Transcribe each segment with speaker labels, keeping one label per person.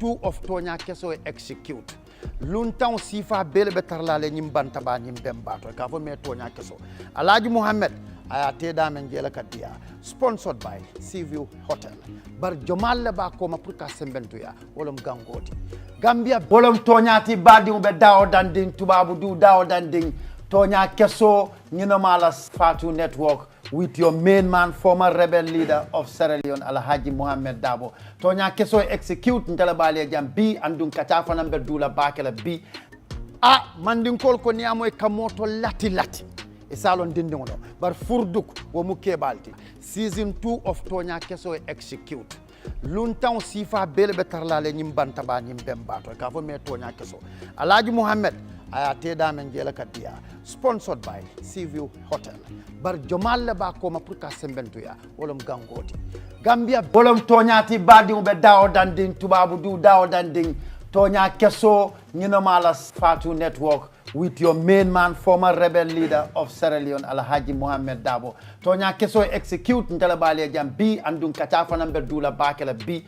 Speaker 1: 2 of Tonyaa Kesso execute. Luntown sifa bele betarlale nyimbantaba nyimbembato. Kafo me Tonyaa Kesso. Alaji Muhammad ayateda menjela kadia. Sponsored by Seaview Hotel. Bar Jomal ba koma purka sembentuya. Wolom gangoti. Gambia bolom Tonyaati badi ube dao danding tubabu du dao danding. Tonyaa Kesso Ninomala Fatu Network with your main man, former rebel leader of Sierra Leone, Alhaji Mohamed Dabo. Tonyaa Kesso execute ntelebali jam B andun kachafa number dula bakela B. Mandinkol ko niamo e kamoto lati. E salon dindingono. Bar furduk wo muke balti. Season 2 of Tonyaa Kesso execute. Luntown sifa bele betarlale nyimbantaba nyimbembato. Kafo me Tonyaa Kesso. Alhaji Mohamed ayateda menjela kadia. Sponsored by Seaview Hotel. Bar Jomal ba koma purka sembentuya. Wolom gangoti. Gambia bolom Tonyaati badi ube dao danding tubabu du dao danding. Tonyaa Kesso Ninomala Fatu Network with your main man, former rebel leader of Sierra Leone, Alhaji Mohamed Dabo. Tonyaa Kesso execute ntelebali jam B andun kachafa number dula bakela B.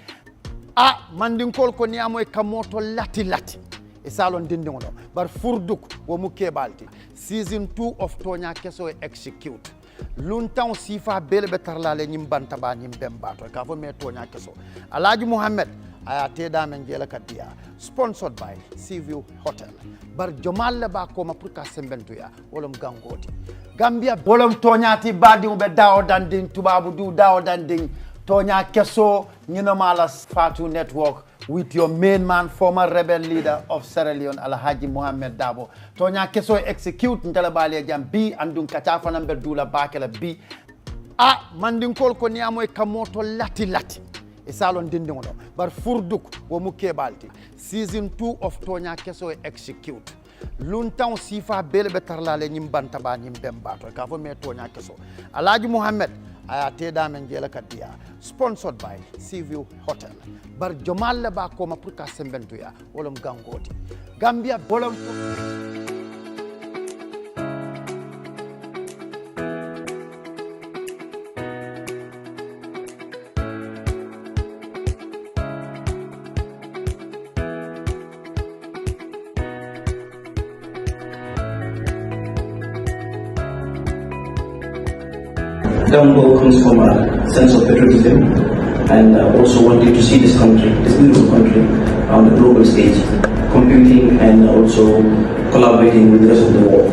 Speaker 1: Mandinkol ko niamo e kamoto lati. E salon dindingono. Bar furduk wo muke balti. Season 2 of Tonyaa Kesso execute. Luntown sifa bele betarlale nyimbantaba nyimbembato. Kafo me Tonyaa Kesso. Alhaji Mohamed ayateda menjela kadia. Sponsored by Seaview Hotel. Bar Jomal ba koma purka sembentuya. Wolom gangoti. Gambia bolom Tonyaati badi ube dao danding tubabu du dao danding. Tonyaa Kesso Ninomala Fatu Network with your main man, former rebel leader of Sierra Leone, Alhaji Mohamed Dabo. Tonyaa Kesso execute ntelebali jam B andun kachafa number dula bakela B. Mandinkol ko niamo e kamoto lati. E salon dindingono. Bar furduk wo muke balti. Season 2 of Tonyaa Kesso execute. Luntown sifa bele betarlale nyimbantaba nyimbembato. Kafo me Tonyaa Kesso. Alhaji Mohamed ayateda menjela kadia. Sponsored by Seaview Hotel. Bar Jomal ba koma purka sembentuya. Wolom gangoti. Gambia bolom
Speaker 2: Downfall comes from a sense of patriotism and also wanting to see this country, this beautiful country, on the global stage, competing and also collaborating with the rest of the world.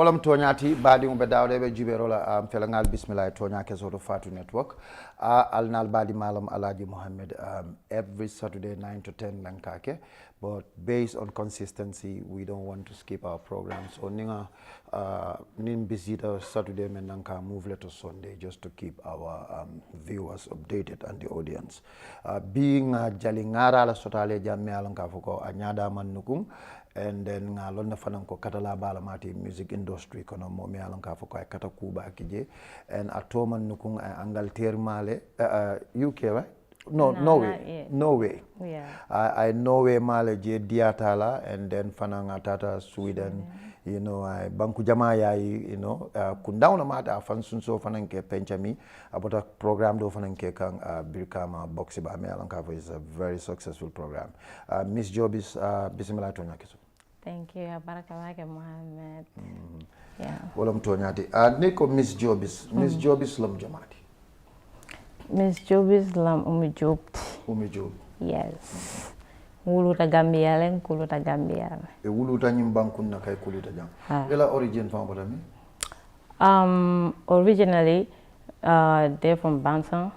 Speaker 1: Wolam Tonyaati badi umbe dawde be jiberola felangal bismillah Tonyaa Kesso to Fatu Network. Alnal badi malam Alhaji Mohamed every Saturday 9 to 10 nankake, but based on consistency we don't want to skip our programs. So ninga nin visita Saturday men nanka move to Sunday just to keep our viewers updated and the audience. Being jalingara la sotale jamme alanka foko anyada man nukum. And then nga lonna fanan ko katala bala mati music industry kono mo mi alan ka foko ay kata kuba kije and atoman nukung Angleterre male UK right Norway
Speaker 3: yeah
Speaker 1: I Norway male je diatala and then fananga tata Sweden you know I banku jama yayi you know kundawna mata fan sunso fanan ke penchami about program do fanan ke kan birkama boxi ba mi alan ka is a very successful program. Miss Jobizz bismillah Tonyaa Kesso.
Speaker 3: Thank you. Barakallahu Mohammed. Yeah.
Speaker 1: Wolam Tonyaati. Neko Miss Jobizz. Miss Jobizz lam jamati.
Speaker 3: Miss Jobizz lam Umi Job.
Speaker 1: Umi Job.
Speaker 3: Yes. Wuluta Gambia len kuluta Gambia.
Speaker 1: E wuluta nyimbankun na kay kuluta jam. Ela origin from botami?
Speaker 3: Originally they're from Bansan,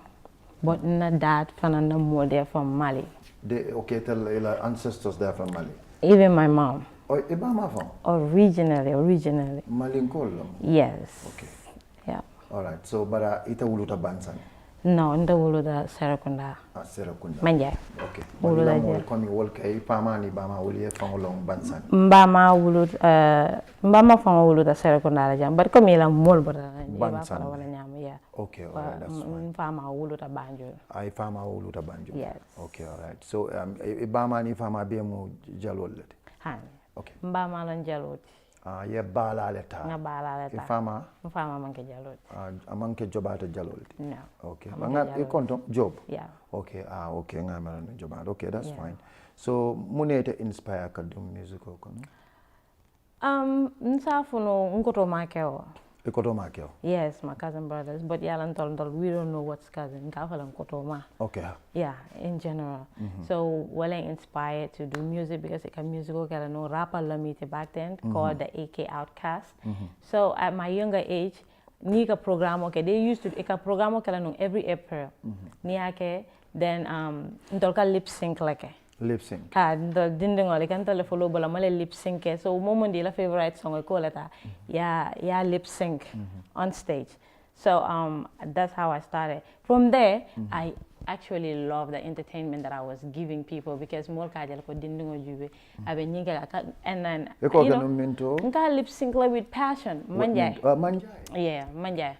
Speaker 3: but not that fanana more they're from Mali.
Speaker 1: Okay, tell ela ancestors there from Mali.
Speaker 3: Even my mom.
Speaker 1: Oh, Ibama from?
Speaker 3: Originally.
Speaker 1: Malinkol?
Speaker 3: Yes.
Speaker 1: Okay.
Speaker 3: Yeah.
Speaker 1: All right. So, but ita wuluta Bansan.
Speaker 3: No, nda wuluda Serekunda.
Speaker 1: Serekunda.
Speaker 3: Manje.
Speaker 1: Okay.
Speaker 3: Wuluda
Speaker 1: Wuluda
Speaker 3: jel.
Speaker 1: komi wolkay fama ni bama wuli fangolong bansan.
Speaker 3: Mbama wuluda Serekunda la jam. But komi la mol bota.
Speaker 1: Bansan.
Speaker 3: Wala nyam, yeah.
Speaker 1: Okay, all right, that's fine.
Speaker 3: Fama wuluda Banjul.
Speaker 1: I fama wuluda Banjul.
Speaker 3: Yes.
Speaker 1: Okay, all right. So bama ni fama be mo jalol lati.
Speaker 3: Han.
Speaker 1: Okay.
Speaker 3: Mbama lan jaloti.
Speaker 1: Ye bala leta.
Speaker 3: Nga bala leta.
Speaker 1: Fama
Speaker 3: manke jaloti.
Speaker 1: amanke jobata jalolti.
Speaker 3: No.
Speaker 1: Okay. Nga e konto job.
Speaker 3: Yeah.
Speaker 1: Okay. Okay, nga mala jobata. Okay, that's fine. So munete inspire ka dum musical kono.
Speaker 3: Nsafuno nkoto makeo.
Speaker 1: Ekoto makeo.
Speaker 3: Yes, my cousin brothers, but yalan tol we don't know what's cousin. Kafalan koto ma.
Speaker 1: Okay.
Speaker 3: Yeah, in general. So well I inspired to do music because it's a musical kala no rapper lamite back then called the AK Outcast. So at my younger age, nika program okay, they used to eka program kala no every April. Niake then ndolka lip sync like
Speaker 1: Lip sync.
Speaker 3: The dindingol kan tele follow bala male lip sync so moment la favorite song ko lata yeah lip sync on stage. So that's how I started. From there I actually love the entertainment that I was giving people because more kajal ko dindingo jube abe nyinga and then you know nka lip sync with passion manjay. Yeah, manjay.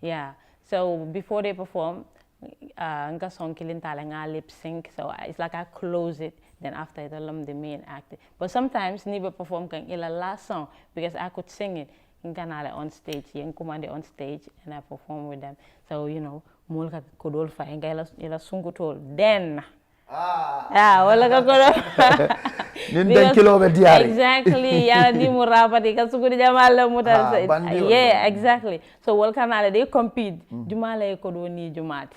Speaker 3: Yeah. So before they perform nga song killing nga lip sync, so it's like I close it, then after it I'm the main actor. But sometimes niba perform kang ila last song because I could sing it on stage, yung kumande on stage and I perform with them. So you know, mulka kodol fa nga ila sungutol then wala ka kodol
Speaker 1: Ninden kilo diary.
Speaker 3: Exactly, yeah, di mo rapati ka sugudi jamala muta. Yeah, exactly. So wal kanale they compete. Jumala ko do ni jumati.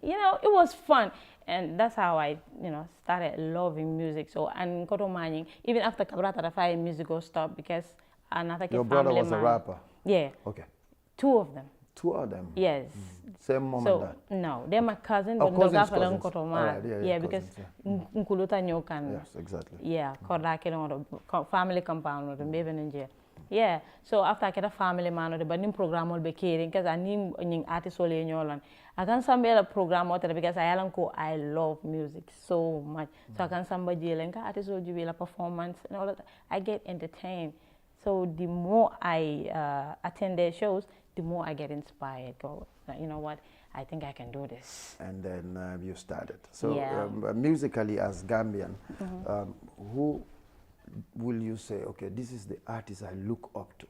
Speaker 3: You know, it was fun. And that's how I, you know, started loving music. So and koto mining, even after Kabrata the fire musical stopped because another
Speaker 1: Your brother was a rapper.
Speaker 3: Yeah.
Speaker 1: Okay.
Speaker 3: Two of them.
Speaker 1: Two of them.
Speaker 3: Yes.
Speaker 1: Same mom
Speaker 3: So
Speaker 1: and dad.
Speaker 3: no, they're my cousin,
Speaker 1: Oh,
Speaker 3: but
Speaker 1: cousins.
Speaker 3: yeah, because nkuluta nyokan.
Speaker 1: Yes, exactly.
Speaker 3: Yeah, korda kelo family compound no baby ninja. Yeah, so after I get a family man the banim program will be caring because I need an artist ole nyolan. I can sambe a program out because I love music so much. So I can somebody lenka artist will do a performance and all that. I get entertained. So the more I attend their shows, the more I get inspired. Go, you know what? I think I can do this.
Speaker 1: And then you started. So
Speaker 3: Yeah.
Speaker 1: Musically, as Gambian, who will you say, okay, this is the artist I look up to?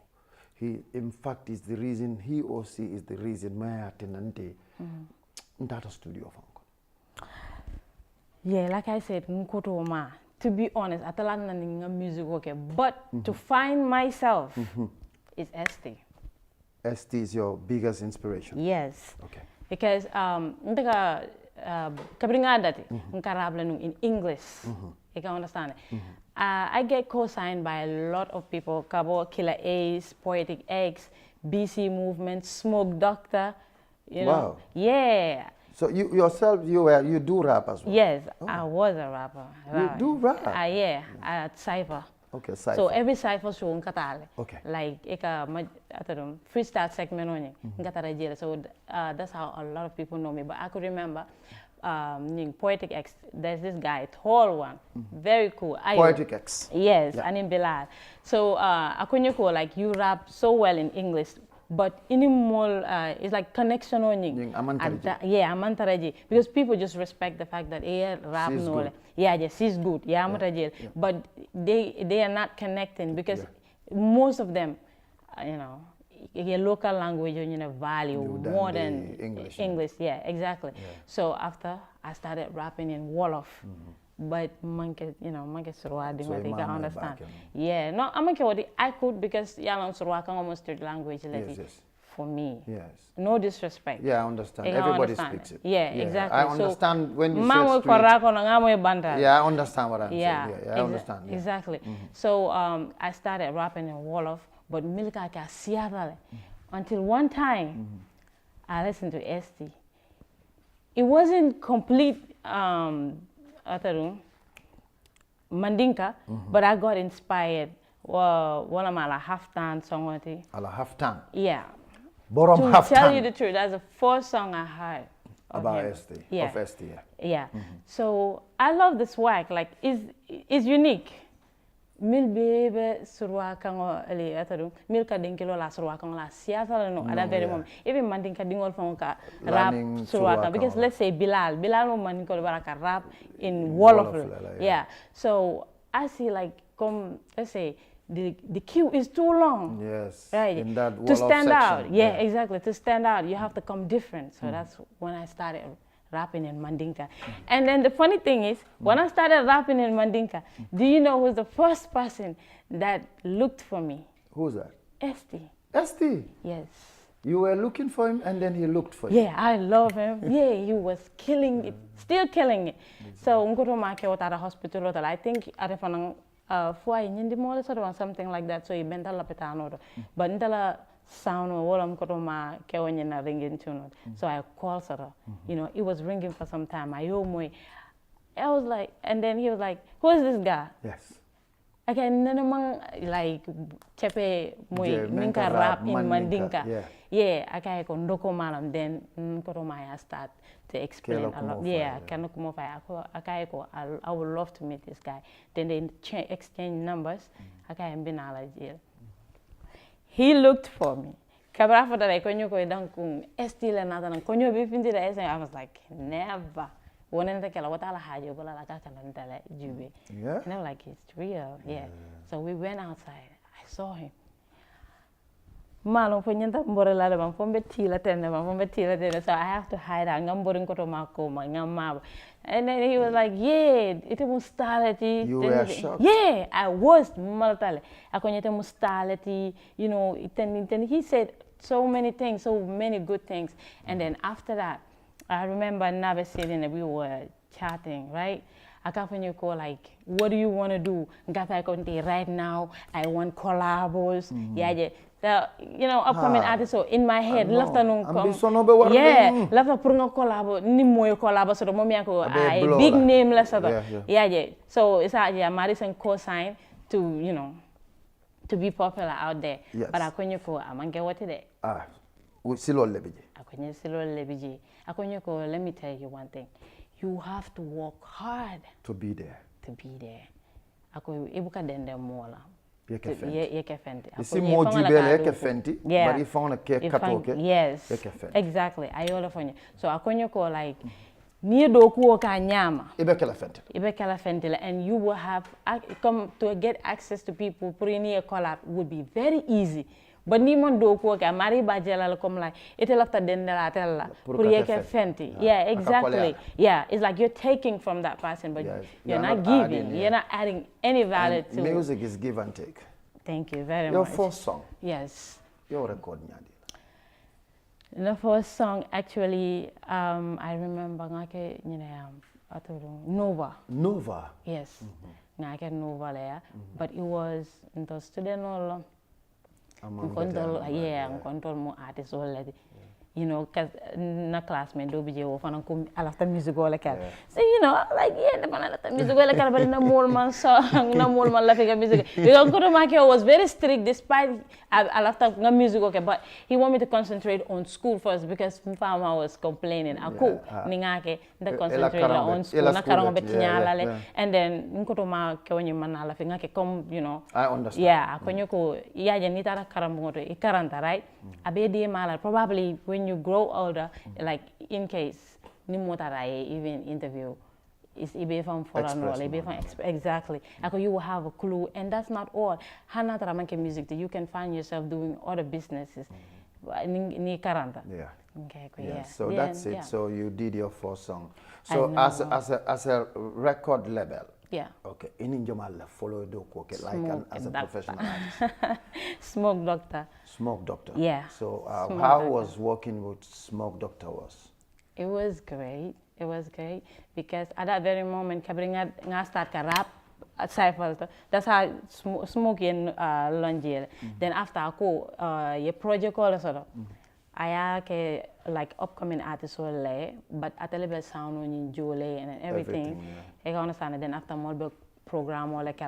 Speaker 1: He, in fact, is the reason, he or she is the reason my tenante that studio funk.
Speaker 3: Yeah, like I said, nkotoma. To be honest, I tell you music okay, but to find myself is ST.
Speaker 1: ST is your biggest inspiration?
Speaker 3: Yes.
Speaker 1: Okay.
Speaker 3: Because kabringa dati nkarabla nung in English. You can understand it. I get co-signed by a lot of people. Kabo Killer Ace, Poetic X, BC Movement, Smoke Doctor. You know?
Speaker 1: Wow.
Speaker 3: Yeah.
Speaker 1: So you yourself, you do rap as well?
Speaker 3: Yes, I was a rapper.
Speaker 1: You do rap?
Speaker 3: Yeah, at Cypher.
Speaker 1: Okay, Cypher.
Speaker 3: So every Cypher show nkatale.
Speaker 1: Okay.
Speaker 3: Like freestyle segment on nkatara. So that's how a lot of people know me. But I could remember Poetic X, there's this guy, tall one, very cool.
Speaker 1: Poetic X.
Speaker 3: Yes,
Speaker 1: Yeah.
Speaker 3: and in Bilal. So Akunyako, like you rap so well in English, but in more it's like connection on you. Yeah, amantaraji. Because people just respect the fact that rap
Speaker 1: She's
Speaker 3: no.
Speaker 1: good.
Speaker 3: Yeah, yes, she's good. Yeah, amantaraji. But they are not connecting because most of them, you know, your local language you know value more than English. Yeah, exactly. Yeah. So after I started rapping in Wolof. But monkey surwa ding I understand. Yeah, no, I'm okay. I could because yalan surwa can almost third language
Speaker 1: Yes.
Speaker 3: for me.
Speaker 1: Yes.
Speaker 3: No disrespect.
Speaker 1: Yeah, I understand. Everybody speaks it.
Speaker 3: Yeah, exactly.
Speaker 1: I understand
Speaker 3: so,
Speaker 1: when you say street. Yeah, I understand what I'm saying. Yeah, I understand. Yeah.
Speaker 3: Exactly. So I started rapping in Wolof, but Milka ka Seattle until one time I listened to ST. It wasn't complete Mandinka, but I got inspired. One of my half-time song.
Speaker 1: Ala half-time?
Speaker 3: Yeah.
Speaker 1: Borom
Speaker 3: to
Speaker 1: half-time?
Speaker 3: tell you the truth, that's the first song I heard
Speaker 1: about
Speaker 3: him.
Speaker 1: ST,
Speaker 3: Yeah.
Speaker 1: of ST, yeah.
Speaker 3: Yeah. So I love the swag. Like, it's unique. Mil bebe surwa kango ali atadu mil ka dinkilo la surwa kango la siasa la no ada very moment even mandinka dingol fonka rap surwa kango because let's say Bilal mo mandinko baraka rap in Wolof. Yeah. So I see like let's say the queue is too long.
Speaker 1: Yes.
Speaker 3: Right.
Speaker 1: In that Wolof
Speaker 3: to stand
Speaker 1: section,
Speaker 3: out. Yeah, exactly. To stand out, you have to come different. So that's when I started rapping in Mandinka. And then the funny thing is, when I started rapping in Mandinka, do you know who's the first person that looked for me?
Speaker 1: Who's that?
Speaker 3: ST.
Speaker 1: ST?
Speaker 3: Yes.
Speaker 1: You were looking for him and then he looked for you?
Speaker 3: Yeah, I love him. Yeah, he was killing it, still killing it. So, Ngoto Make was at a hospital, I think at a something like that. So, he bent a lapetano. But Ndala sound ringing tune. So I called her. You know, it was ringing for some time. I was like, and then he was like, who is this guy?
Speaker 1: Yes.
Speaker 3: Okay, like chepe moy minka rap in Mandinka. Yeah, okay, ko ndoko malam then Nkoromaya start to explain a lot. Yeah, I would love to meet this guy. Then they exchange numbers. Okay, I'm been jail. He looked for me. Kabra for that konyo ko dankung estile na tan konyo bi findi da I was like never. Wonen ta kala wata la hajo bala la ka kan dala jube.
Speaker 1: Yeah.
Speaker 3: And I'm like it's real. Yeah. So we went outside. I saw him. Malum fo nyanta mbore la ban fo betti la tenne ban fo betti la tenne so I have to hide out ngam borin ko to mako ma ngam ma. And then he was like, yeah, it was mustality.
Speaker 1: You were shocked?
Speaker 3: Yeah, I was maltale. Akonyete mustality, you know, then he said so many things, so many good things. And then after that, I remember Nabe sitting and we were chatting, right? Akafanyuko like, what do you want to do? Right now, I want collabos. Yeah. The, you know, upcoming artists. So in my head, lafta nung yeah, lafta purunga collabo, ni moyo collabo. So the moment I big name la sa yeah. So it's Madison co-signed to, you know, to be popular out there.
Speaker 1: Yes.
Speaker 3: But akonyuko amange what today?
Speaker 1: Silo lebiji.
Speaker 3: Akonye silo lebiji. Akonyuko, let me tell you one thing. You have to work hard
Speaker 1: to be there.
Speaker 3: Ako ibuka dende mola.
Speaker 1: Yeke fenti. Isi mo jubele yeke fenti.
Speaker 3: Yeah.
Speaker 1: But if on a cake katoke.
Speaker 3: Yes.
Speaker 1: Yeke fenti.
Speaker 3: Exactly. Ayola fonye. So akonyo ko like ni do ku ka nyama. Ibekela fenti. And you will have come to get access to people. Putting a collab would be very easy. But ni mon do ko ka mari bajela comme like ite lafta dendela tella pour yeke fenti. Yeah, exactly. Yeah, it's like you're taking from that person but you're not giving. You're not adding any value to it.
Speaker 1: Music is give and take.
Speaker 3: Thank you very much.
Speaker 1: Your first song?
Speaker 3: Yes.
Speaker 1: Your record nyadi.
Speaker 3: The first song actually I remember ngake Nova. Yes. Ngake Nova there, but it was into student all control more artists already. You know, because na classmate do bije wo fanan ko alafta music wala kal. So you know, like the man alafta music wala kal but na mol man song na mol man la fika music. Because Koto Makio was very strict despite alafta nga music okay, but he want me to concentrate on school first because mfama was complaining. Ako ningake nda concentrate on school na karongo betinya lale and then Koto Makio nyi man la fika ngake come, you know.
Speaker 1: I understand.
Speaker 3: Yeah, akonyo ko iya je nitara karambo to ikaranta, right? Abedi mala probably when you grow older, like in case nimotaraye even interview is ibe from foreign role, ibe from exactly. You will have a clue, and that's not all. Hana taramanke music, you can find yourself doing other businesses. Ni karanta.
Speaker 1: Yeah.
Speaker 3: Okay,
Speaker 1: yeah. So that's it. Yeah. So you did your first song. So as a record label.
Speaker 3: Yeah.
Speaker 1: Okay. In Jamal follow do okay, like as a professional artist.
Speaker 3: Smoke Doctor.
Speaker 1: Smoke Doctor.
Speaker 3: Yeah.
Speaker 1: So how was working with Smoke Doctor was?
Speaker 3: It was great. It was great because at that very moment, kabringa nga start ka rap cycle. That's how Smoke in Longier. Then after ako your project all sort of. I ke like upcoming artists will lay, but at a level sound when you jole and everything. I understand. Then after more program or like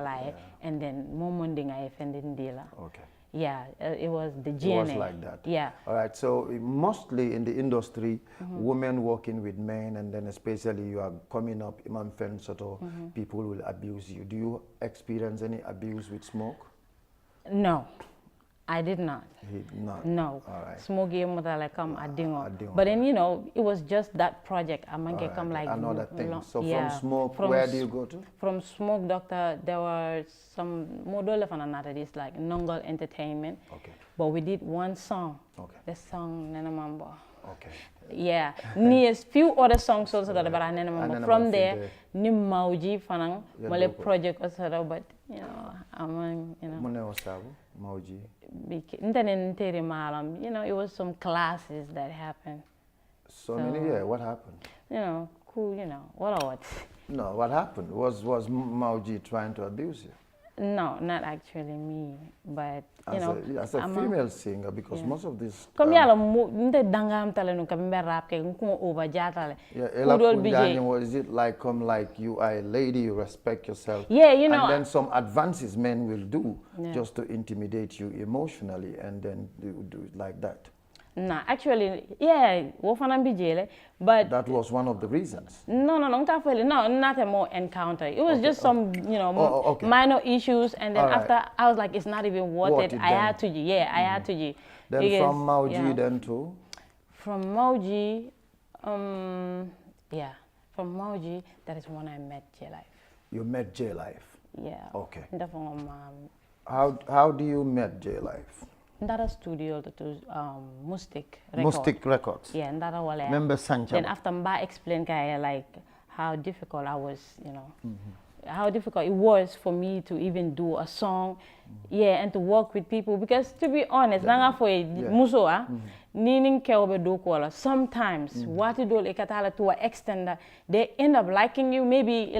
Speaker 3: and then more munding I offended dealer.
Speaker 1: Okay.
Speaker 3: Yeah, it was the
Speaker 1: It
Speaker 3: GNA.
Speaker 1: was like that.
Speaker 3: Yeah.
Speaker 1: All right. So mostly in the industry, women working with men, and then especially you are coming up, Imam Fen Soto, people will abuse you. Do you experience any abuse with Smoke?
Speaker 3: No, I did not.
Speaker 1: He not.
Speaker 3: No.
Speaker 1: All right.
Speaker 3: Smoky like come adingo.
Speaker 1: Adingo.
Speaker 3: But then it was just that project. I
Speaker 1: All right.
Speaker 3: come like
Speaker 1: Another thing. So
Speaker 3: yeah.
Speaker 1: from Smoke,
Speaker 3: From
Speaker 1: where do you go to?
Speaker 3: From Smoke Doctor, there were some model for another. This like Nongal Entertainment.
Speaker 1: Okay.
Speaker 3: But we did one song.
Speaker 1: Okay.
Speaker 3: The song Nana Mambo.
Speaker 1: Okay.
Speaker 3: Yeah, there's few other songs also that I remember. From there, ni Mauji fanang male project also, but among
Speaker 1: Mune Osabu, Mauji.
Speaker 3: It was some classes that happened.
Speaker 1: So many, yeah. What happened?
Speaker 3: Cool. What?
Speaker 1: No, what happened? Was Mauji trying to abuse you?
Speaker 3: No, not actually me, but
Speaker 1: as a female singer, because most of this.
Speaker 3: Comme yalla nte dangam tale no kambe rap ke nko over jatale.
Speaker 1: Yeah, is it like you are a lady, you respect yourself?
Speaker 3: Yeah,
Speaker 1: And then some advances men will do just to intimidate you emotionally, and then do it like that.
Speaker 3: No, actually, yeah, but
Speaker 1: that was one of the reasons.
Speaker 3: No, not a more encounter. It was just some, minor issues, and then after I was like, it's not even worth it. I had to, I had to.
Speaker 1: Then because, from Mauji, then to?
Speaker 3: From Mauji, from Mauji, that is when I met J-Life.
Speaker 1: You met J-Life?
Speaker 3: Yeah.
Speaker 1: Okay. How do you met J-Life?
Speaker 3: Ndara studio to Mustic Records.
Speaker 1: Mustic Records.
Speaker 3: Yeah, Ndara wale.
Speaker 1: Remember Sancha.
Speaker 3: Then after Mba explained like how difficult I was, how difficult it was for me to even do a song, and to work with people, because to be honest, nanga for muso ninin keobe do kola. Sometimes what you do ekatala to an extent that they end up liking you, maybe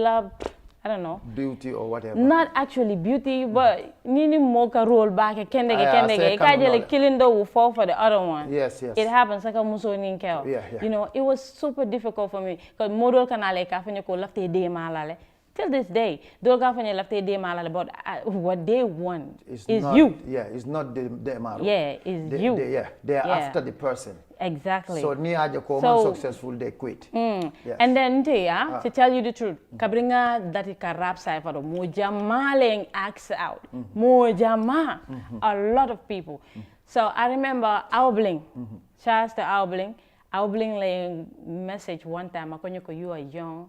Speaker 3: I don't know.
Speaker 1: Beauty or whatever.
Speaker 3: Not actually beauty, but nini moka roll back kendege. Kajele killing the will fall for the other one.
Speaker 1: Yes.
Speaker 3: It happens like a muso ninkeo.
Speaker 1: Yeah.
Speaker 3: It was super difficult for me. Because model kanale kafanya ko lafte de malale. Till this day, dol kafanya lafte de malale, but what they want is you.
Speaker 1: Yeah, it's not the malale.
Speaker 3: Yeah, it's you.
Speaker 1: They are after the person.
Speaker 3: Exactly.
Speaker 1: So ni aja ko man successful, they quit.
Speaker 3: Yes. And then to tell you the truth, kabringa that it rap cipher mojama laying acts out. Mojama. A lot of people. So I remember Aubling. Charles to Aubling. Aubling laying message one time, Akonyoko, you are young,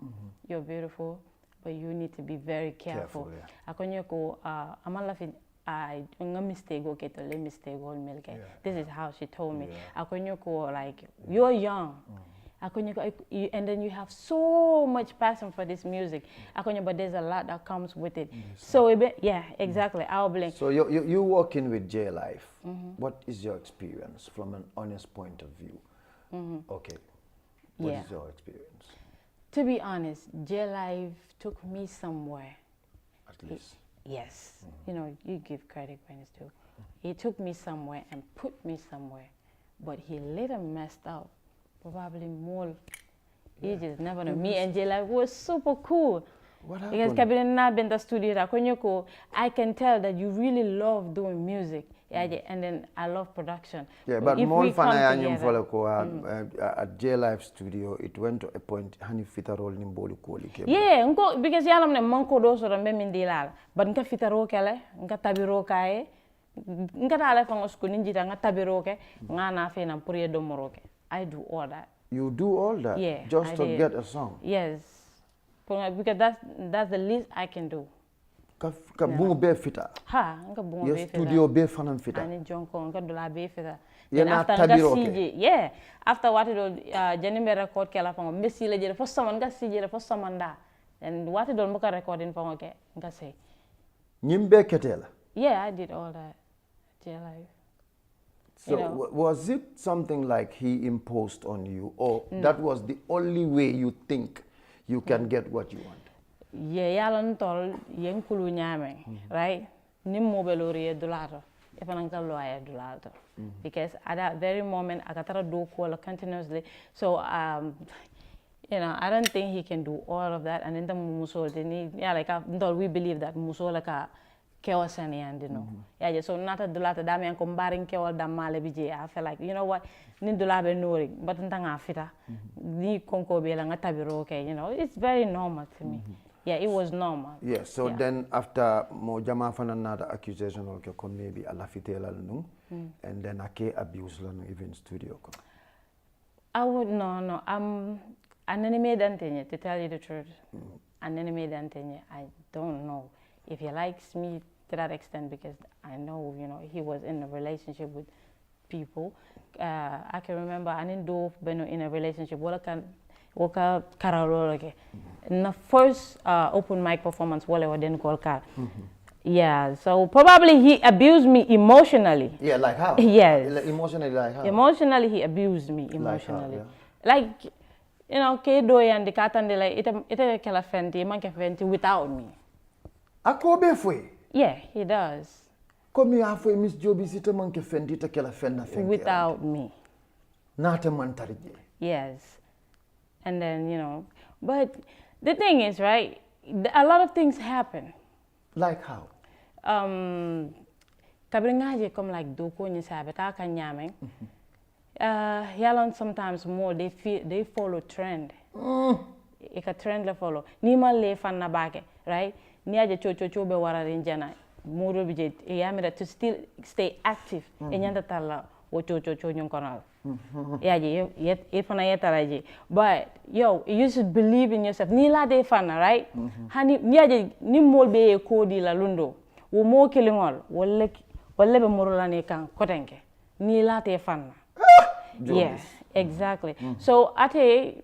Speaker 3: you're beautiful, but you need to be very careful. Akonyoko, amalafi I mistake okay to let mistake all milk. This is how she told me. Akonyoko, like, you're young. Akonyoko, and then you have so much passion for this music. Akonyoko, but there's a lot that comes with it. So exactly. I'll blink.
Speaker 1: So you working with J-Life. What is your experience from an honest point of view? Okay. What is your experience?
Speaker 3: To be honest, J-Life took me somewhere.
Speaker 1: At least.
Speaker 3: Yes. You give credit when it's due. He took me somewhere and put me somewhere. But he later messed up. Probably more. He just never know. Me and J-Life was super cool.
Speaker 1: What happened?
Speaker 3: Because Kabina been the studio, I can tell that you really love doing music. And then I love production.
Speaker 1: Yeah, but more fun at J-Life studio, it went to a point hani fitaro nimboli koli.
Speaker 3: Yeah, because yalam ne manko do so rambe mindilal. But nka fitaro kele, nka tabiro kae, nka tale fango school ninjita nka tabiro ke, nga na fe na puriye do moroke. I do all that.
Speaker 1: You do all that?
Speaker 3: Yeah.
Speaker 1: Just to get a song?
Speaker 3: Yes. Because that's the least I can do.
Speaker 1: Ka bungo be fita.
Speaker 3: Nka bungo be fita.
Speaker 1: Studio be fanan fita.
Speaker 3: Ani jonko nka dola be fita.
Speaker 1: Then after tabiro
Speaker 3: CJ, yeah. After what it Janimbe record kela fango Messi le jere for someone nka CJ le for someone da. And what it muka recording fango ke nka say.
Speaker 1: Nyimbe ketela.
Speaker 3: Yeah, I did all that. J-Life.
Speaker 1: So was it something like he imposed on you, or that was the only way you think you can get what you want?
Speaker 3: Yeah, yalan tol yen kulu nyame, right? Nim mobelori dolato. If an uncle lawyer dolato. Because at that very moment I got do call continuously. So I don't think he can do all of that. And then the muso we believe that muso like kewa sani and you know. Yeah, so nata dulata dami an kumbaring kewa da male bije. I feel like, you know what, nin dulabe nori, but ntanga fita. Ni konko be la ngatabiro okay, you know. It's very normal to me. Yeah, it was normal.
Speaker 1: Yeah, so then after mo jama fananada accusation okay come maybe a lafitela no and then ake abuse la no even studio ko.
Speaker 3: I would no. I'm an enemy dantenye, to tell you the truth. An enemy dantenye. I don't know if he likes me to that extent because I know, you know, he was in a relationship with people. I can remember I didn't do in a relationship. Waka karaloloke. In the first open mic performance, wale didn't call car. Yeah, so probably he abused me emotionally.
Speaker 1: Yeah, like how?
Speaker 3: Yes.
Speaker 1: Emotionally, like how?
Speaker 3: Emotionally, he abused me emotionally.
Speaker 1: Like how,
Speaker 3: Like, you know, kedo and the cat and the like, ite kela fenti, man ke fenti without me.
Speaker 1: Akobe fwe?
Speaker 3: Yeah, he does.
Speaker 1: Come here fwe Miss Jobizz ite man ke fenti ite kela fenda fenti.
Speaker 3: Without me.
Speaker 1: Nata man tarije.
Speaker 3: Yes. And then, you know, but the thing is, right, a lot of things happen.
Speaker 1: Like how?
Speaker 3: Kabringaje come like doko ni sabe ta kanyame. Yalon sometimes more they follow trend. Ika trend la follow. Ni ma le fan na bake, right? Ni aje cho be warare njana. Muro bije yamira to still stay active. Enyanda tala wo cho nyun konal. Yeah, ifana yetaraji. But yo, you should believe in yourself. Ni la de fana, right? Hani ni aje ni molbe ko di la lundo. Wo mo kilingol, wolle be morola ne kan kotenke. Ni la te fana. Yeah, exactly. So ate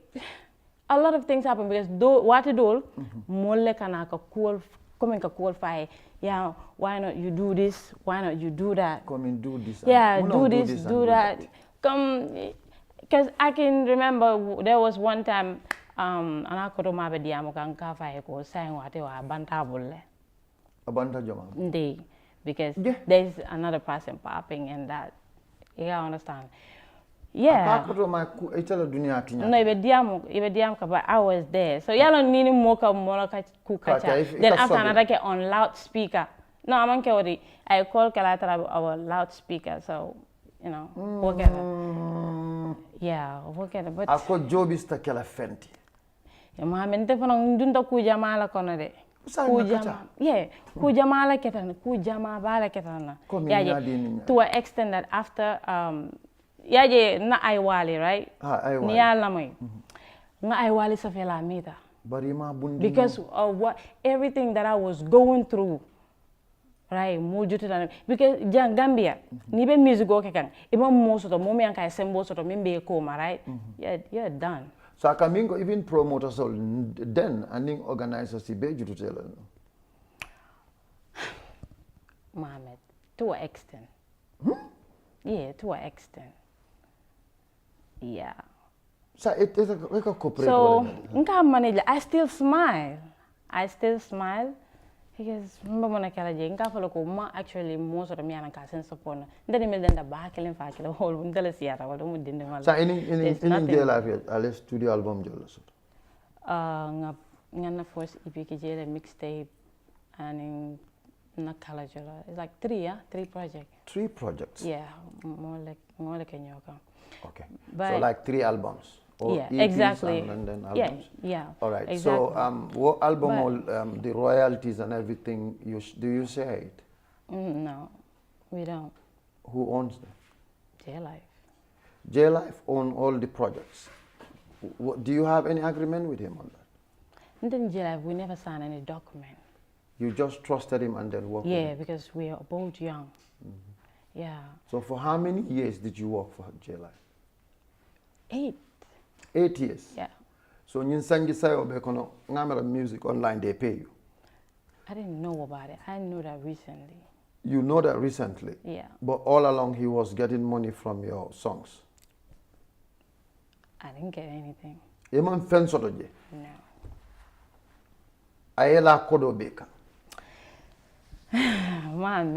Speaker 3: a lot of things happen because what do molle kanaka cool come ka qualify. Yeah, why not you do this? Why not you do that?
Speaker 1: Come and do this.
Speaker 3: Yeah, do this, do that. Come, because I can remember there was one time, anakoto mabe diamo kan kafa eko saying wate wa banta bulle.
Speaker 1: Abanta jama.
Speaker 3: They, because there's another person popping and that. You gotta understand. Yeah.
Speaker 1: Akoto ma itala dunia tinya.
Speaker 3: No, ibe diamo ka, but I was there. So yalo nini moka kukacha. Then after another ke on loudspeaker. No, I'm on I call Kalatra our loudspeaker. So. You know, work at it. Yeah, work at it. But
Speaker 1: Ako Jobizz ta kela fenti.
Speaker 3: Ya Mohamed te fana ndunda kujama la kono de. Kujama. Yeah, kujama la ketana, kujama bala ketana. Yeah, to an extent that after yeah, na aiwali, right?
Speaker 1: Aiwali.
Speaker 3: Ni ala moy. Na aiwali sa fela mita.
Speaker 1: Barima bundi.
Speaker 3: Because of what everything that I was going through. Right, because Gambia, ni be music go kekang. Iba most of the moment I sembo sort of mimbe koma, right? Yeah, you're done.
Speaker 1: So I can even promoters all then and organizers the beju to tell.
Speaker 3: Mohammed, to an extent. Yeah, to an extent. Yeah.
Speaker 1: So it is like a corporate.
Speaker 3: So nka manager, I still smile. Because mbona kala je nka falo ko ma actually most of the me anaka sense upon ndani mel denda ba kelen fa kala hol ndala siata wala mo dinde wala
Speaker 1: so in je la fi ale studio album jolo so
Speaker 3: nga first EP ke je mixtape and na kala jolo it's like 3 projects. Yeah, more like nyoka.
Speaker 1: Okay,
Speaker 3: but
Speaker 1: so like 3 albums. Or
Speaker 3: yeah,
Speaker 1: EPs
Speaker 3: exactly.
Speaker 1: And then albums.
Speaker 3: Yeah.
Speaker 1: All right.
Speaker 3: Exactly.
Speaker 1: So, what album, the royalties and everything, do you share it?
Speaker 3: No, we don't.
Speaker 1: Who owns them?
Speaker 3: J-Life.
Speaker 1: J-Life own all the projects. Do you have any agreement with him on that?
Speaker 3: And then J-Life, we never signed any document.
Speaker 1: You just trusted him and then worked with him?
Speaker 3: Yeah, because we are both young. Yeah.
Speaker 1: So for how many years did you work for J-Life?
Speaker 3: 8.
Speaker 1: 8 years?
Speaker 3: Yeah.
Speaker 1: So in Sangi Sayo Bekono, Namera Music Online, they pay you?
Speaker 3: I didn't know about it. I knew that recently.
Speaker 1: You know that recently?
Speaker 3: Yeah.
Speaker 1: But all along he was getting money from your songs?
Speaker 3: I didn't get anything.
Speaker 1: Eman Fensotoje?
Speaker 3: No.
Speaker 1: Ayela Kodo Beka?
Speaker 3: Man,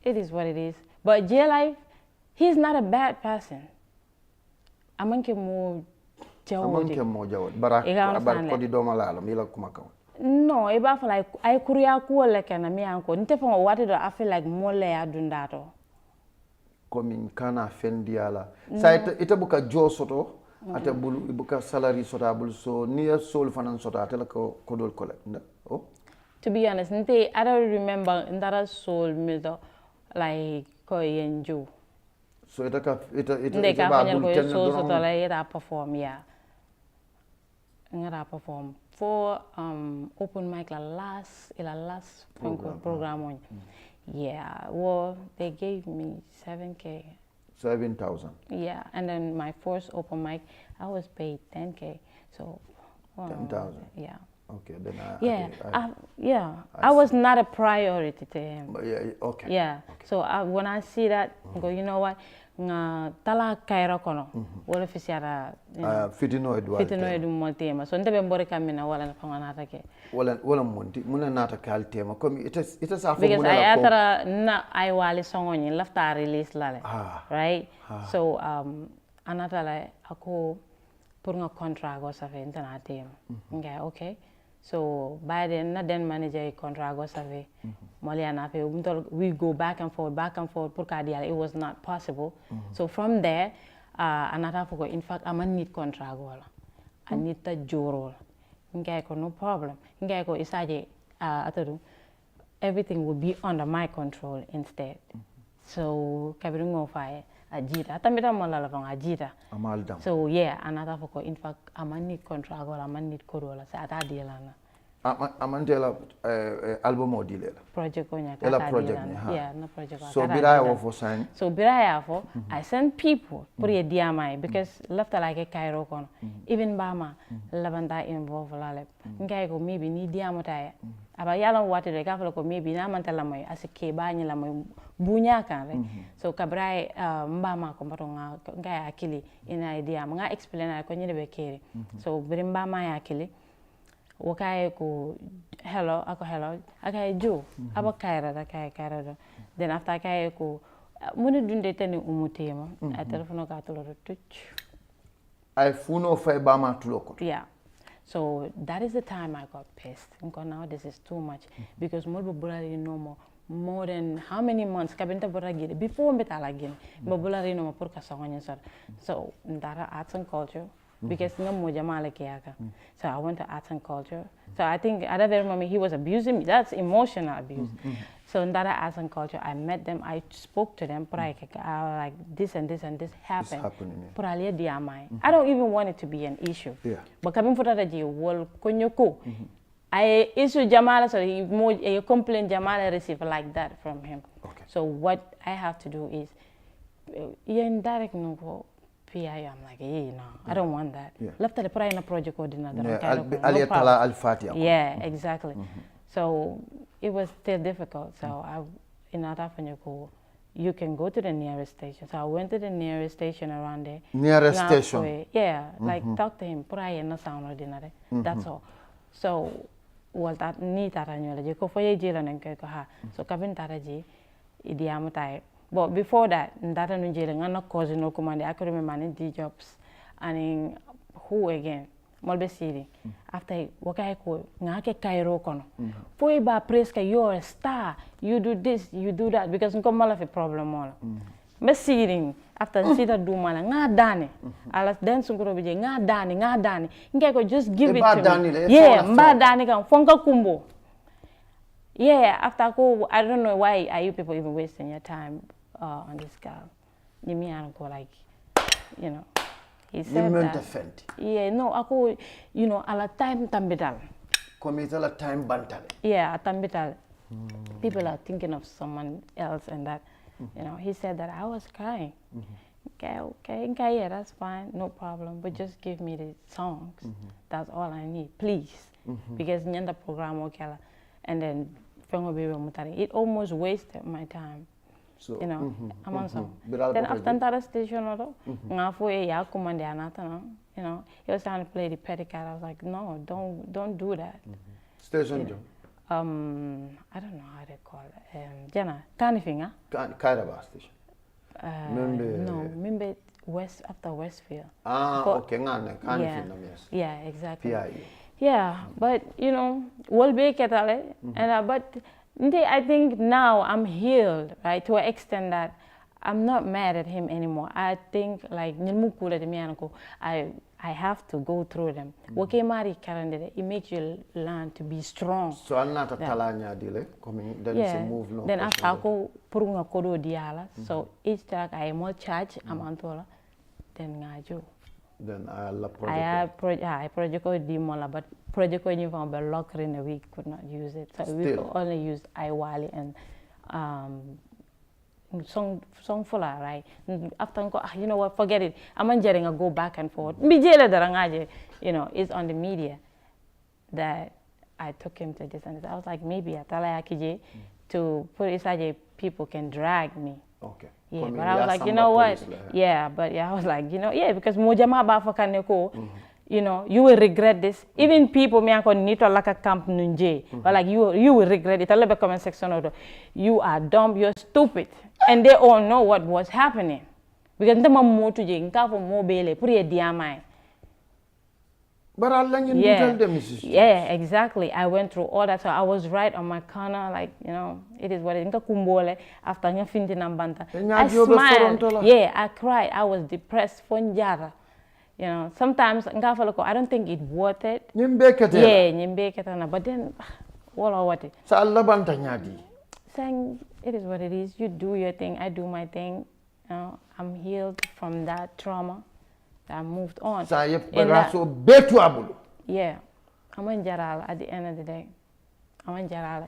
Speaker 3: it is what it is. But J-Life, he's not a bad person. Amanke mo jawodi.
Speaker 1: Amanke mo jawodi. Barak kodi doma lalo mila kumakaw.
Speaker 3: No, I feel like I kuria ko like na me anko. Nte fongo what do I feel like more le adundato.
Speaker 1: Komin kana fendi ala. Sa ita buka jo soto ate bulu buka salary soto abul so near soul fanan soto ate la ko kodol collect. Oh.
Speaker 3: To be honest, nte I don't remember ndara soul mido like ko yenju.
Speaker 1: So ita ba
Speaker 3: bul
Speaker 1: ten
Speaker 3: soul soto la ita perform yeah. Ngara perform for open mic la last program on. Yeah, well they gave me 7K.
Speaker 1: 7,000.
Speaker 3: Yeah, and then my first open mic I was paid 10K. So
Speaker 1: 10,000.
Speaker 3: Yeah.
Speaker 1: Okay, then
Speaker 3: I was not a priority to him.
Speaker 1: Yeah, okay.
Speaker 3: Yeah.
Speaker 1: Okay.
Speaker 3: So when I see that, I go, you know what? Nga tala kairo kono. Wala fisiara.
Speaker 1: Fitino
Speaker 3: edu multema. So ndebe mbore kamina wala na panganata ke.
Speaker 1: Wala monti. Muna nata kal tema. Komi ita sa
Speaker 3: because I atara na I wali songoni lafta release lale. Right? So anata la ako put nga contract or something na team. Okay. So by then, not then manager contract or something. We go back and forth. It was not possible. So from there, another forgot. In fact, I'm a need contract. I need the juror. No problem. Everything will be under my control instead. So Kabirungo fire. Ajita. Atamita molala fang ajita.
Speaker 1: Amaldam.
Speaker 3: So yeah, another for in fact, I'm a need contract or I'm a need corolla. So at deal na.
Speaker 1: Amandela album or deal.
Speaker 3: Project onya.
Speaker 1: Ela project ni.
Speaker 3: Yeah, no project.
Speaker 1: So biraya for sign.
Speaker 3: So biraya for I send people put a DMI because left like a Cairo kono. Even Bama lavanda involved lale. Ngai ko maybe ni diamotaya. Aba yala watu de kafalo ko maybe na mantala moy asike ba nyala moy bunya kan right. So kabrai mbama ko mbato ngai akili ina idea nga explain ko nyide be kere. So mbama ya akili wakaye ko hello akaye jo aba kaira then after akaye ko muni dunde tani umutema a telephone ka tolo touch
Speaker 1: I funo fay bama tuloko.
Speaker 3: Yeah. So that is the time I got pissed. Now this is too much because more more than how many months kabinta boragide before mbetala again babulari no por kasongonya sir. So ndara arts and culture because so I went to arts and culture. So I think at that very moment he was abusing me. That's emotional abuse. So in that arts and culture, I met them, I spoke to them, like this and this and this happened. I don't even want it to be an issue.
Speaker 1: Yeah.
Speaker 3: But coming for that, I issue Jamala, so he complaint Jamala receive like that from him.
Speaker 1: Okay.
Speaker 3: So what I have to do is, indirect no. I'm like, hey, no, I don't want that. Left the prior project coordinator. Yeah, exactly. So it was still difficult. So you can go to the nearest station. So I went to the nearest station around there.
Speaker 1: Nearest station?
Speaker 3: Yeah, like talk to him. Prior no sound ordinary. That's all. So was that neat at annual? You go for your jail and so Kabin Taraji, Idiamutai. But before that, that I'm not causing no command. I could remember Jobizz and who again? Molbe City. After what I call Nake Cairo kono. For ba preska you're a star. You do this, you do that because nko have a problem all. Me sitting after see that do mala nga dani. Alas dance ngoro bije nga dani. Ngeko just give it to me. Yeah, mba dani kan fonka kumbo. Yeah, after I don't know why are you people even wasting your time on this guy. You mean I go like, you know. He said that. Yeah, no, ako, you know, a time tambital.
Speaker 1: Commit a time bantal.
Speaker 3: Yeah, a tambital. People are thinking of someone else and that. You know, he said that I was crying. Okay, yeah, that's fine, no problem. But just give me the songs. That's all I need, please. Because in the program, okay, and then it almost wasted my time. So, you know, I'm on some. Then after that station, you know, he was trying to play the petty cat. I was like, no, don't do that.
Speaker 1: Station job.
Speaker 3: I don't know how they call it. Jenna, Kanifinga.
Speaker 1: Kairaba station.
Speaker 3: No, after Westfield.
Speaker 1: Okay,
Speaker 3: yes. Yeah, exactly.
Speaker 1: PIE.
Speaker 3: Yeah, but you know, we'll be ketale, and but I think now I'm healed, right, to an extent that I'm not mad at him anymore. I think like I have to go through them. Okay, Mari Karandere, it makes you learn to be strong.
Speaker 1: So I'm not a talanya dile coming then it's a move no.
Speaker 3: Then after I go purunga kodo diala. So each track I am more charge, I'm antola. Then ngaju.
Speaker 1: Then I
Speaker 3: project Dimola, but project when you found a locker in a week could not use it. So we could only use Iwali and song fuller, right? After you know what, forget it. I'm enjoying a go back and forth. You know, it's on the media that I took him to this and this. I was like, maybe to put it aside, people can drag me.
Speaker 1: Okay.
Speaker 3: Yeah, but I was like, you know what? Yeah, but I was like, you know, because mojama ba fakaneko, you know, you will regret this. Even people me anko nito like a camp nunje, but like you will regret it. I love the comment section of you are dumb, you're stupid, and they all know what was happening because the mo to je nka for mobile put your diamai.
Speaker 1: But I'll let you tell them, Mrs.
Speaker 3: Yeah, exactly. I went through all that. So I was right on my corner, like, you know, it is what it is. After I smiled. Yeah, I cried. I was depressed. You know, sometimes I don't think it's worth it. Yeah, but then, what it? Saying it is what it is. You do your thing, I do my thing. You know, I'm healed from that trauma. I moved on. Yeah, I'm in Jaral at the end of the day. I'm in Jaral.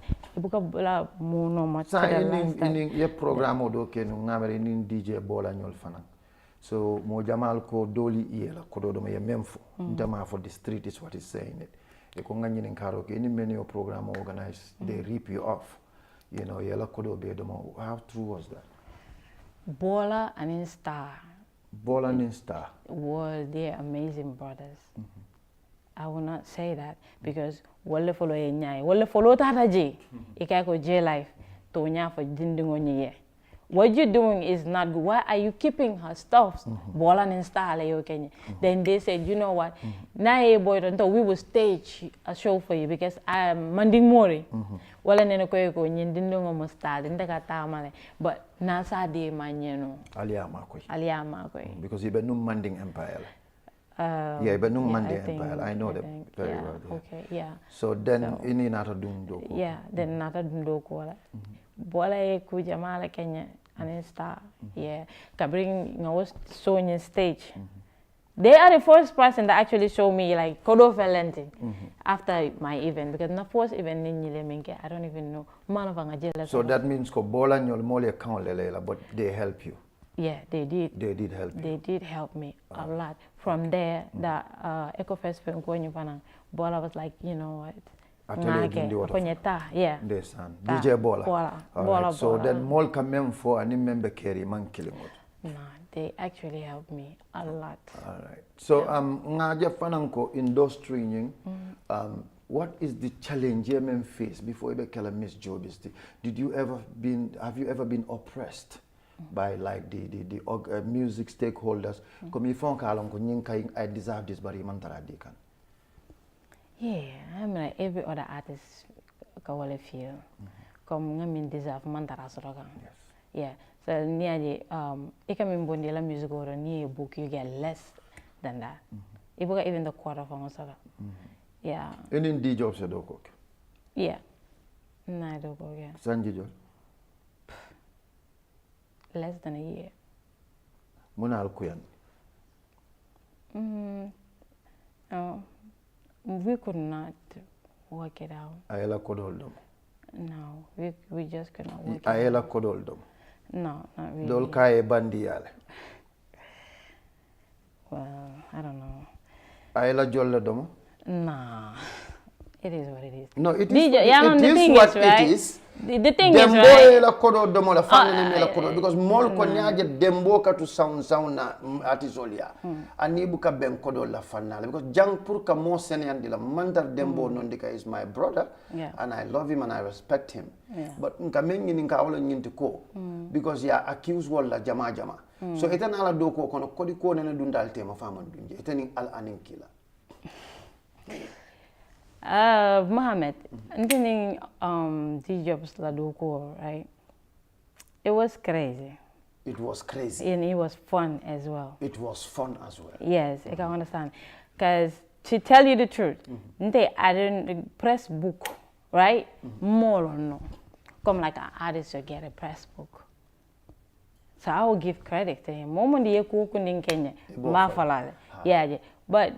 Speaker 1: Your program in DJ Bola Nyol Fana. So Mojamal ko doli iela kodo me memfo. Dama for the street is what is saying it. E konganyi in karaoke any many program organized, they rip you off. You know, yela kodo be domo. How true was that?
Speaker 3: Bola and Star.
Speaker 1: Bola and Star.
Speaker 3: Well, they're amazing brothers. I will not say that because wale follow nyai, wale follow tataji. Ikai ko J life. Tonyaa for dindingo nye. What you're doing is not good. Why are you keeping her stuff? Bola and Star le Kenya. Then they said, you know what? Na boy until we will stage a show for you because I am Manding Mori. Wala nene ko nyindingo mo star ndaka tamale. But nasa di manyeno. Aliama koi.
Speaker 1: Because he be no Manding Empire. Yeah, but no Manding Empire. I know them very well. Yeah.
Speaker 3: Okay, yeah.
Speaker 1: So then ini nata dundoko.
Speaker 3: Yeah, then nata dundoko. Bola e kuja mala Kenya and Star. Yeah, Kabring was showing in stage. They are the first person that actually showed me like Kodo Valenti after my event because the first event I don't even know.
Speaker 1: So that means ko bola nyol mole account lelela, but they help you.
Speaker 3: Yeah, they did.
Speaker 1: They did help you.
Speaker 3: They did help me a lot. From there, the EcoFest film going Bola was like, you know what?
Speaker 1: Yeah. DJ Bola. Bola. So then more come for and member carry man killing it.
Speaker 3: No, they actually helped me a lot.
Speaker 1: All right. So ngaja fananko industry what is the challenge you face before you become Miss Jobizz? Have you ever been oppressed by like the music stakeholders? Come if I deserve this but dekan.
Speaker 3: Yeah, I'm like every other artist kawale feel. Come ngamin deserve mantara soroga.
Speaker 1: Yes.
Speaker 3: Yeah. So nearly ikamin bondi la music or near book you get less than that. Even the quarter of almost. Yeah.
Speaker 1: Any Jobizz do cook?
Speaker 3: Yeah. No, I don't go again.
Speaker 1: Sanjijo?
Speaker 3: Less than a year.
Speaker 1: Muna alkuyan?
Speaker 3: No. We could not work it out.
Speaker 1: Ayela kodoldom?
Speaker 3: No, we just could not work it
Speaker 1: Ayela
Speaker 3: out.
Speaker 1: kodoldom?
Speaker 3: No, not really.
Speaker 1: Dolka e bandiyale?
Speaker 3: Well, I don't know.
Speaker 1: Ayela jolle domo?
Speaker 3: Nah, it is what it is.
Speaker 1: No, it is,
Speaker 3: what
Speaker 1: it is.
Speaker 3: The thing is, right?
Speaker 1: La kodo domo la family la kodo because mol ko nyaaje dembo ka to sound na artisolia ani buka ben kodo la fanale because jang pour ka mo senandi la mandar dembo non dika is my brother and I love him and I respect him but nka mengi nka wala nyinti ko because ya accuse wala jama so eten ala do ko kono kodi ko nena dundal tema faman dunje eten al anin kila
Speaker 3: Mohammed, I Jobizz la duko, right? It was crazy.
Speaker 1: It was crazy.
Speaker 3: And it was fun as well.
Speaker 1: It was fun as well.
Speaker 3: Yes, I can understand. Because to tell you the truth, I didn't press book, right? More or no. Come like an artist to get a press book. So I will give credit to him. Moment you cook in Kenya, yeah, but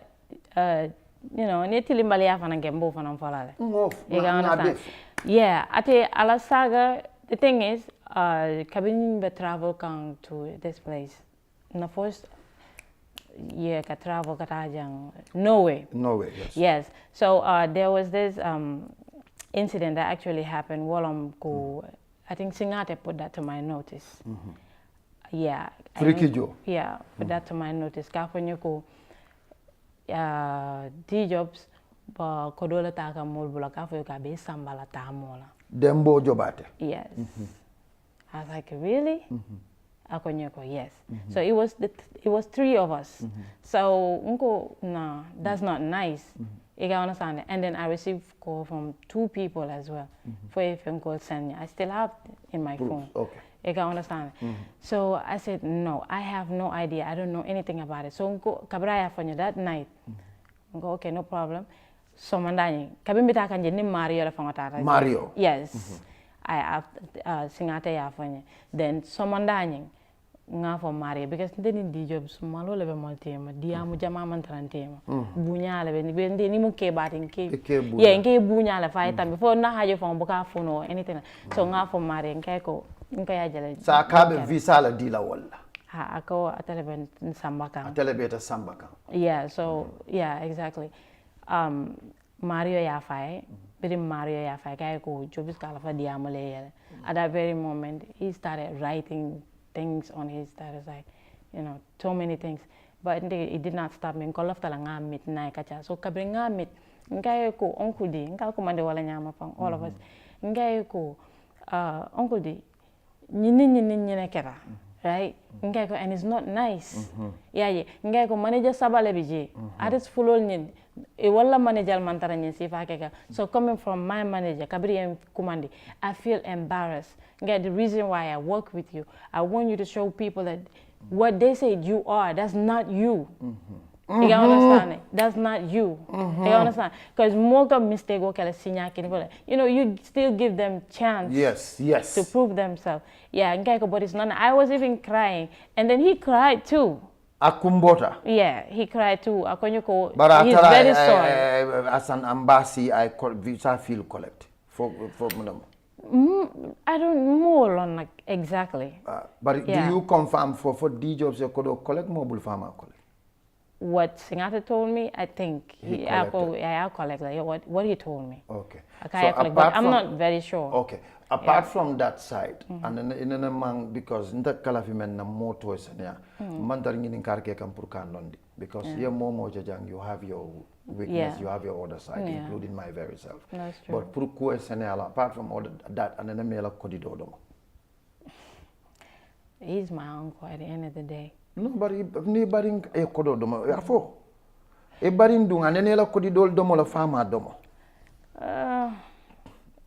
Speaker 3: you know, netili mbali yafa na gembo fa na falale. You can understand? Yeah, ate ala saga. The thing is, kabin be travel kang to this place. Na first year ka travel katajang Norway.
Speaker 1: Norway, yes.
Speaker 3: Yes. So there was this incident that actually happened while I think Singate put that to my notice. Yeah.
Speaker 1: Freaky Joe.
Speaker 3: Yeah, put that to my notice. Kaponyoko Jobizz ba kodola taka mulbula kafu ka be sambala tamola.
Speaker 1: Dembo Jobate.
Speaker 3: Yes. I was like, really? Akonyoko, yes. So it was three of us. So unko, no, that's not nice. You can understand it. And then I received call from 2 people as well for a phone call send me. I still have in my phone.
Speaker 1: Okay.
Speaker 3: You can understand it. So I said, no, I have no idea. I don't know anything about it. So unko kabraya for you that night. Unko, okay, no problem. So mandani, kabimbita kanje ni Mario la fangotata.
Speaker 1: Mario.
Speaker 3: Yes. I singate ya fanya. Then so mandani nga for Mario because then di Jobizz malo lebe maltema dia mu jama man tarantema bunya lebe ni mu ke batin ke yeah nke bunya la fight time before na haje fon buka phone or anything so nga for Mario nke ko nke ya jale
Speaker 1: sa kabe visa la dila walla
Speaker 3: ha ako atelebe sambaka
Speaker 1: atelebe sambaka
Speaker 3: yeah so yeah exactly Mario ya fai bidim Mario ya fai kai ko Jobizz kala fa dia male at that very moment he started writing things on his status, like, you know, so many things. But it did not stop me. Nko lafta la nga meet na kacha. So kabri nga meet, nka ko uncle di, nka ko mande wala nyama pang all of us. Nka ko uncle di, nyine kera, right? Nka ko and it's not nice. Yeah. Nka ko manager sabale bije. Artist fulol nyin. E wala manager mantara nyin sifa keka. So coming from my manager, kabri kumandi, I feel embarrassed. Get the reason why I work with you. I want you to show people that what they said you are, that's not you. You can understand it? That's not you. You understand? Because more of mistake you know, you still give them chance.
Speaker 1: Yes.
Speaker 3: To prove themselves. Yeah, but it's not. I was even crying, and then he cried too.
Speaker 1: Akumbota.
Speaker 3: Yeah, he cried too.
Speaker 1: But
Speaker 3: he's very sorry.
Speaker 1: As an embassy, I feel collect for
Speaker 3: I don't more on like exactly.
Speaker 1: But do you confirm for Jobizz you could collect mobile farmer collect?
Speaker 3: What Singate told me, I think I'll collect like what he told me.
Speaker 1: Okay.
Speaker 3: So but I'm not very sure.
Speaker 1: Okay. Apart from that side, and then in a man because in that kalafimen na more toys and yeah, mandarin in karke kampurkan because you're more jajang, you have your weakness, you have your other side, including my very self.
Speaker 3: That's true.
Speaker 1: But purku SNL, apart from all that, and then mela kodidodo.
Speaker 3: He's my uncle at the end of the day.
Speaker 1: No, but he baring a kododomo. Therefore, a baring dung and then ela kodidol domo la farmer domo.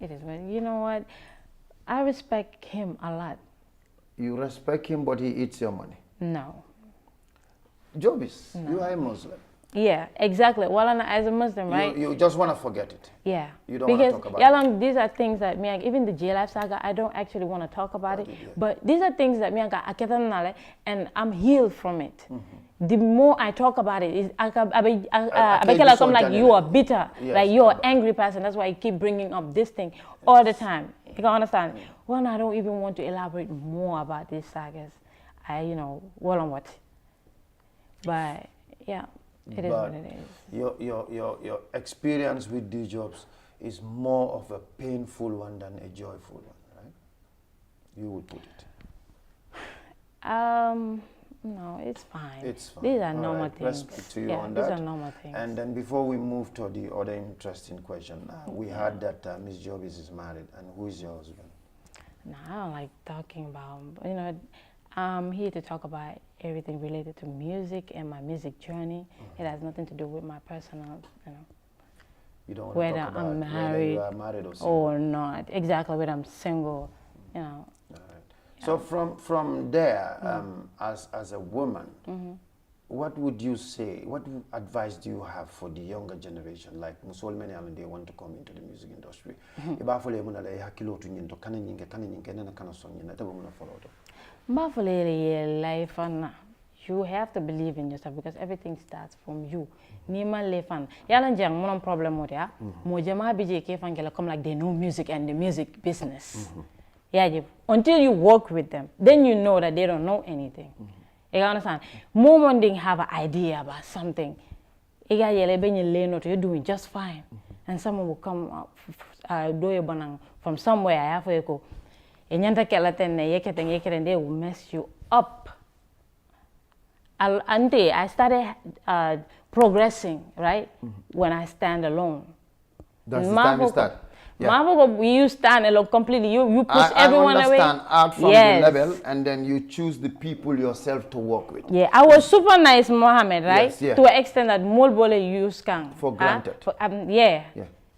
Speaker 3: It is, but you know what? I respect him a lot.
Speaker 1: You respect him, but he eats your money.
Speaker 3: No.
Speaker 1: Jobizz, you are a Muslim.
Speaker 3: Yeah, exactly. Well, as a Muslim, right?
Speaker 1: You just want to forget it.
Speaker 3: Yeah.
Speaker 1: You don't want to talk about it.
Speaker 3: These are things that even the J Life saga, I don't actually want to talk about it. But these are things that and I'm healed from it. The more I talk about it, I become like you are bitter, like you're an angry person. That's why I keep bringing up this thing all the time. You can understand? Well, I don't even want to elaborate more about these sagas. What. But yeah, it is what it is.
Speaker 1: Your experience with Jobizz is more of a painful one than a joyful one, right? You would put it.
Speaker 3: No, it's fine.
Speaker 1: It's fine.
Speaker 3: These are normal things.
Speaker 1: Respect to you on that.
Speaker 3: These are normal things.
Speaker 1: And then before we move to the other interesting question, we heard that Miss Jobizz is married, and who is your husband?
Speaker 3: No, I don't like talking about, I'm here to talk about everything related to music and my music journey. It has nothing to do with my personal,
Speaker 1: You don't want
Speaker 3: whether
Speaker 1: to talk about
Speaker 3: I'm
Speaker 1: whether
Speaker 3: married,
Speaker 1: you are married or single.
Speaker 3: or not. Exactly, whether I'm single, you know.
Speaker 1: All right. So from there, as a woman, what would you say? What advice do you have for the younger generation, like Musolmani and they want to come into the music industry? Ibafole muna la hakilo tu nyinto kana nyinge nena kana song nyina tabo muna follow to.
Speaker 3: Mbafole life and you have to believe in yourself because everything starts from you. Nima lefan. Yalan jang monam problem mo dia. Mo jama bije ke fangela come like they know music and the music business. Yeah, until you work with them, then you know that they don't know anything. You understand? Moment they have an idea about something, you're doing just fine. And someone will come up from somewhere, and they will mess you up. I started progressing, right? When I stand alone.
Speaker 1: That's the time you start.
Speaker 3: Yeah. You stand alone completely. You push everyone away.
Speaker 1: I understand out from the level, and then you choose the people yourself to work with.
Speaker 3: Yeah, I was super nice, Mohammed, right?
Speaker 1: Yes, yeah.
Speaker 3: To an extent that Molbole use can.
Speaker 1: For granted.
Speaker 3: Yeah.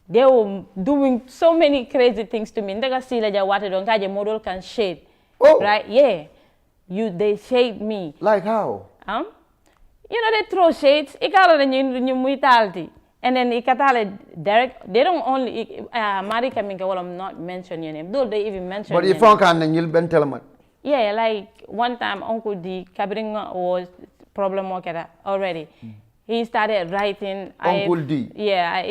Speaker 3: They were doing so many crazy things to me. Ndega sila ja wate don kaje model can shade.
Speaker 1: Oh.
Speaker 3: Right? Yeah. They shade me.
Speaker 1: Like how?
Speaker 3: You know they throw shades. Ikala na nyu muitalti. And then ikatale direct. They don't only Marika Minka well I'm not mention your name. Though they even mention.
Speaker 1: But if you can you'll ben tell.
Speaker 3: Yeah, like one time Uncle D Kabringa was problem already. He started writing
Speaker 1: Uncle D.
Speaker 3: Yeah,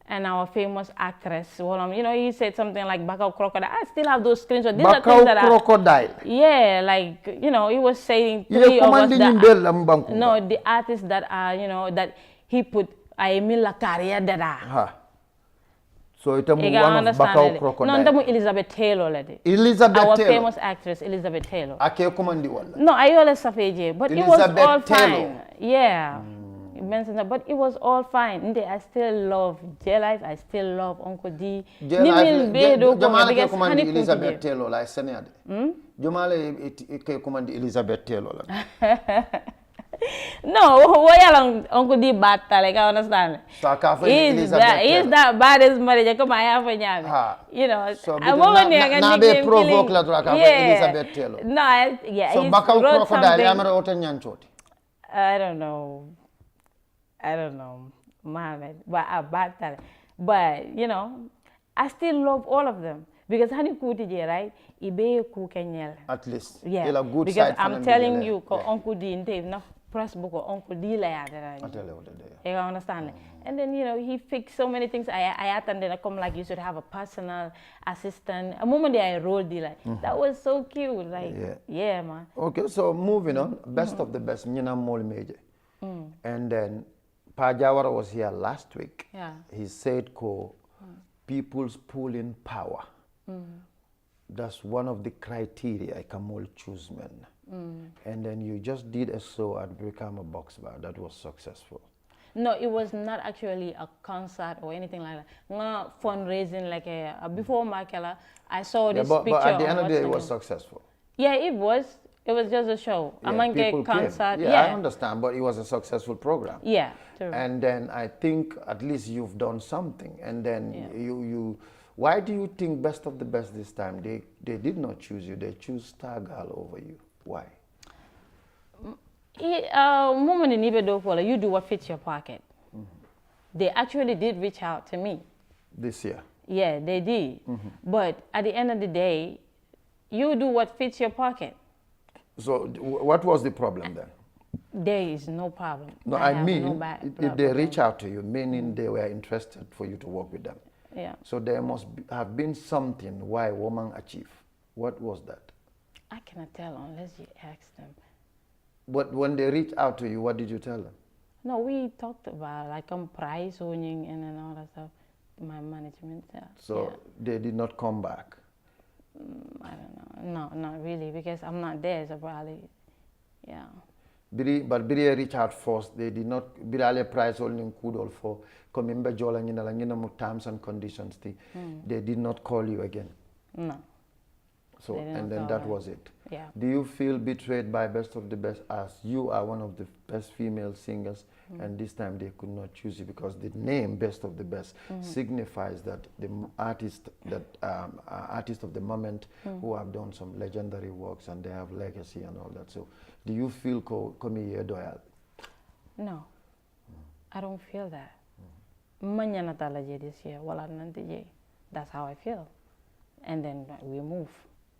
Speaker 3: and our famous actress. Well, you know, he said something like Bakau Crocodile. I still have those screenshots. These are things that
Speaker 1: Crocodile.
Speaker 3: Yeah, like, you know, he was saying three of us that, no, the artists that are, you know, that he put Emila career that are.
Speaker 1: So it's one of Bakau Crocodile.
Speaker 3: No, Elizabeth Taylor lady.
Speaker 1: Elizabeth
Speaker 3: our
Speaker 1: Taylor.
Speaker 3: Our famous actress, Elizabeth Taylor.
Speaker 1: Ake commandi wala.
Speaker 3: No, I always suffered, but
Speaker 1: Elizabeth
Speaker 3: it was all
Speaker 1: Taylor.
Speaker 3: fine. Yeah. You mentioned that, but it was all fine. I still love J-Life. I still love Uncle D.
Speaker 1: Jomale command Elizabeth Taylor like Senade. Jomale command Elizabeth Taylor.
Speaker 3: No, why Uncle D bad like I understand.
Speaker 1: So
Speaker 3: Is that bad as marriage? Come I have a you know.
Speaker 1: So now they provoke la draka Elizabeth Taylor.
Speaker 3: No, yeah.
Speaker 1: So Bakau Crocodile yamara oten nyanchoti.
Speaker 3: I don't know, Mohammed, but bad talent. But you know, I still love all of them because honey kutije right? Ibe ku kenyel.
Speaker 1: At least,
Speaker 3: yeah.
Speaker 1: Good
Speaker 3: because
Speaker 1: side
Speaker 3: I'm telling you, Uncle D Dave na press book or Uncle D la you understand? And then you know he fixed so many things. I attended. I come like you should have a personal assistant. A moment I rolled like that was so cute. Like yeah, man.
Speaker 1: Okay, so moving on, best of the best, Nina Mol Major, and then. Pajawara was here last week.
Speaker 3: Yeah.
Speaker 1: He said, people's pulling power. That's one of the criteria I can all choose men. And then you just did a show at Become a Box Bar that was successful.
Speaker 3: No, it was not actually a concert or anything like that. Not fundraising like before Makela, I saw this picture.
Speaker 1: But at the end of the day, it was successful.
Speaker 3: Yeah, it was. It was just a show.
Speaker 1: Yeah,
Speaker 3: concert.
Speaker 1: Yeah, I understand, but it was a successful program.
Speaker 3: Yeah, true.
Speaker 1: And then I think at least you've done something. And then you why do you think best of the best this time? They did not choose you. They choose Star Girl over you. Why?
Speaker 3: You do what fits your pocket. They actually did reach out to me.
Speaker 1: This year?
Speaker 3: Yeah, they did. But at the end of the day, you do what fits your pocket.
Speaker 1: So what was the problem then?
Speaker 3: There is no problem.
Speaker 1: No, I mean, if they reach out to you, meaning they were interested for you to work with them.
Speaker 3: Yeah.
Speaker 1: So there must have been something why women achieve. What was that?
Speaker 3: I cannot tell unless you ask them.
Speaker 1: But when they reach out to you, what did you tell them?
Speaker 3: No, we talked about like price owning and all that stuff. My management.
Speaker 1: So they did not come back.
Speaker 3: I don't know. No, not really, because I'm not there, so probably, yeah.
Speaker 1: But Biri reach out first. They did not. Birale price holding kudo for coming back jola ngina terms and conditions. They did not call you again.
Speaker 3: No.
Speaker 1: So and then that was it.
Speaker 3: Yeah.
Speaker 1: Do you feel betrayed by Best of the Best as you are one of the best female singers and this time they could not choose you because the name Best of the Best signifies that the artist of the moment who have done some legendary works and they have legacy and all that. So do you feel come here doyal?
Speaker 3: No, I don't feel that. Mañana talaje this year, wala nantije. That's how I feel. And then we move.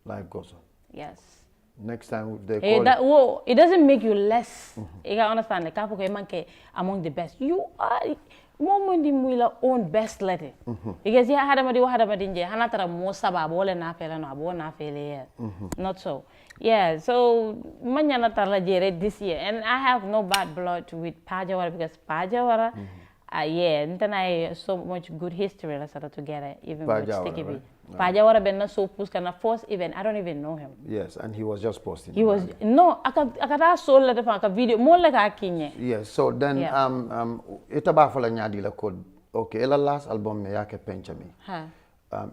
Speaker 3: Life
Speaker 1: goes on.
Speaker 3: Yes.
Speaker 1: Next time if they call
Speaker 3: it doesn't make you less. You can understand. Like, among the best. You are more than own best letter. Because yeah, hanatara mo sababo le na fela no abo na fele. Not so. Yeah, so mañana talaje this year, and I have no bad blood with Pajawara because Pajawara. Yeah, and then I so much good history together, even with Sticky B. Pajawara benna so puskana first event. I don't even know him.
Speaker 1: Yes, and he was just posting.
Speaker 3: He was no. Akada so let the video more like a kinye.
Speaker 1: Yes, so then itaba fola nyadi la code. Okay, ela last album me yake penchami.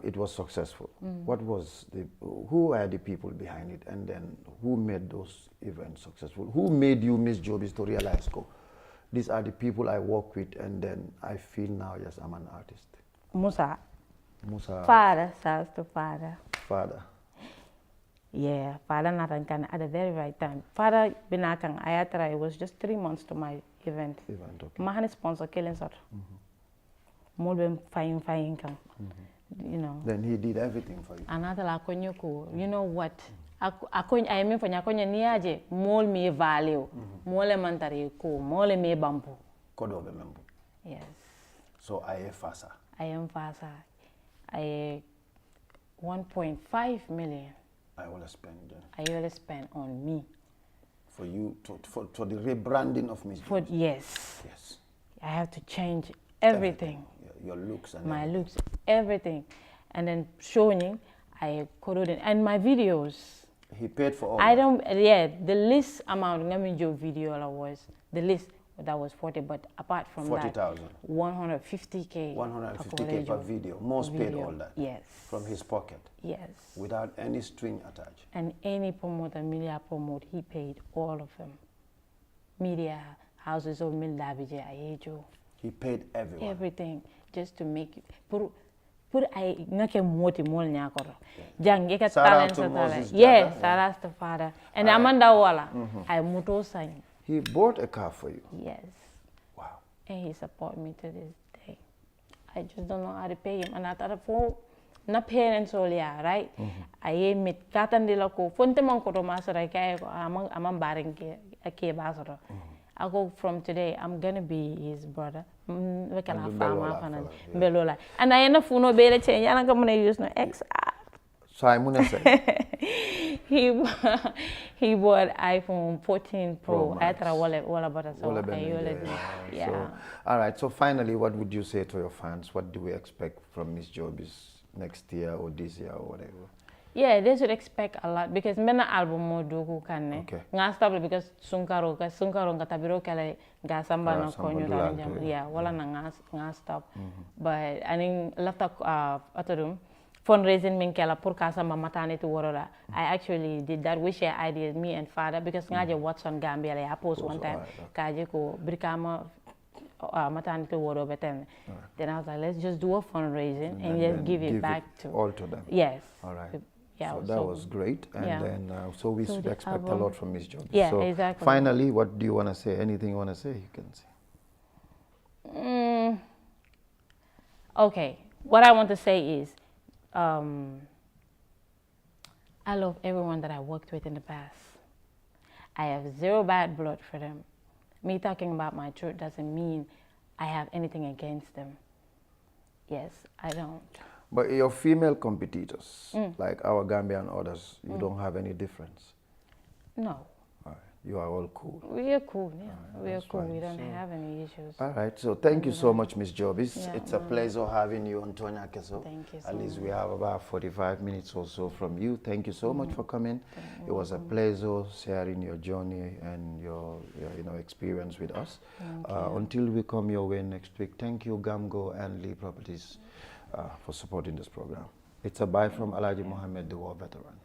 Speaker 1: It was successful. What was who are the people behind it, and then who made those events successful? Who made you, Miss Jobizz, to realize these are the people I work with, and then I feel now, yes, I'm an artist.
Speaker 3: Musa. Father, Father. Yeah, Father Natankan at the very right time. Father Binakang Ayatra, it was just 3 months to my event.
Speaker 1: Okay.
Speaker 3: Mahani sponsor killing sort. More fine kang. You know.
Speaker 1: Then he did everything for you.
Speaker 3: Another la konyoko. You know what? I mean for nyakonya niaje mol me value. Mole mantari ko, mole me bambu.
Speaker 1: Kodo be membu.
Speaker 3: Yes.
Speaker 1: So I am fasa.
Speaker 3: I 1.5 million.
Speaker 1: I will spend.
Speaker 3: I will spend on me.
Speaker 1: For you for the rebranding of Miss Jobizz.
Speaker 3: Yes.
Speaker 1: Yes.
Speaker 3: I have to change everything.
Speaker 1: Your looks and
Speaker 3: my looks, everything, and then showing I coded and my videos.
Speaker 1: He paid for all.
Speaker 3: I don't. Yeah, the least amount Ngamijo video was the least that was 40, but apart from
Speaker 1: 40,000.
Speaker 3: 150K.
Speaker 1: 150K per video. Most paid all that.
Speaker 3: Yes.
Speaker 1: From his pocket.
Speaker 3: Yes.
Speaker 1: Without any string attached.
Speaker 3: And any promoter, media promote, he paid all of them. Media houses of Mildabije, Ayejo.
Speaker 1: He paid everyone.
Speaker 3: Everything, just to make it. Put I ngake moti mol nyakoro. Jange ka talent sa yes, Sarah's the father. And Amanda Wala, I muto sign.
Speaker 1: He bought a car for you.
Speaker 3: Yes.
Speaker 1: Wow.
Speaker 3: And he support me to this day. I just don't know how to pay him. And I thought for na parents all yeah, right? I met katan de la ko fonte man ko to masara kay ko amang baring ke basara. I go from today, I'm gonna be his brother. We can have farm Belola. And I end up no better change. I'm gonna use no XR.
Speaker 1: So I'm gonna say
Speaker 3: he bought iPhone 14 Pro. I thought all about it. So yeah.
Speaker 1: So, all right. So finally, what would you say to your fans? What do we expect from Miss Jobizz next year or this year or whatever?
Speaker 3: Yeah, they should expect a lot because mena album mo dugu kanne.
Speaker 1: Okay.
Speaker 3: Nga stable because sunkaro nga tabiro kala ga samba na konyo jam. Yeah, wala na nga stop. But aning lafta atodum fundraising min kala pour kasa maternity worora. I actually did that. We share ideas, me and father, because ngaje Watson Gambia I post one time. Kaje ko brikama maternity woro beten. Then I was like, let's just do a fundraising and just give it back to
Speaker 1: all to them.
Speaker 3: Yes.
Speaker 1: All right.
Speaker 3: Yeah,
Speaker 1: so that was great, and then so we should expect a lot from Miss Jobizz.
Speaker 3: Yeah,
Speaker 1: so
Speaker 3: exactly.
Speaker 1: Finally, what do you want to say? Anything you want to say, you can say.
Speaker 3: Okay, what I want to say is, I love everyone that I worked with in the past. I have zero bad blood for them. Me talking about my truth doesn't mean I have anything against them. Yes, I don't.
Speaker 1: But your female competitors, like our Gambia and others, you don't have any difference?
Speaker 3: No.
Speaker 1: All right. You are all cool.
Speaker 3: We are cool, yeah.
Speaker 1: Right,
Speaker 3: we are cool.
Speaker 1: fine.
Speaker 3: We don't have any issues.
Speaker 1: All right. So thank you so much, Miss Jobizz.
Speaker 3: Yeah,
Speaker 1: it's a pleasure having you on Tonyaa Kesso.
Speaker 3: Thank you so
Speaker 1: At least
Speaker 3: much.
Speaker 1: we have about 45 minutes or so from you. Thank you so much for coming. It was a pleasure sharing your journey and your experience with us. Until we come your way next week, thank you, Gamgo and Lee Properties, for supporting this program. It's a bye from Alhaji Mohammed, the war veteran.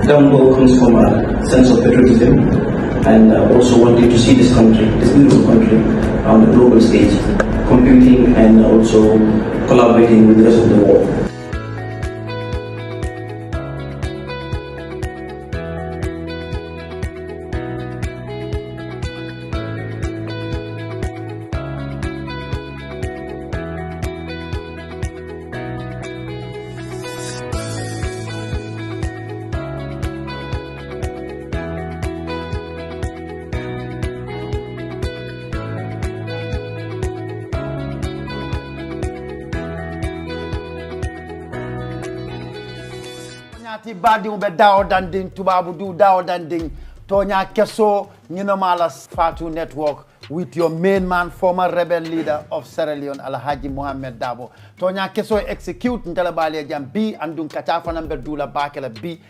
Speaker 2: down bow comes from a sense of patriotism and also wanting to see this country, this beautiful country, on the global stage, competing and also collaborating with the rest of the world.
Speaker 1: Ti badi ube dawo danding tubabu du dawo danding Tonyaa Kesso Nyinomala Fatu Network with your main man, former rebel leader of Sierra Leone, Alhaji Mohamed Dabo. Tonyaa Kesso execute ntelebali jam B andun katafa nambe dula bakela B.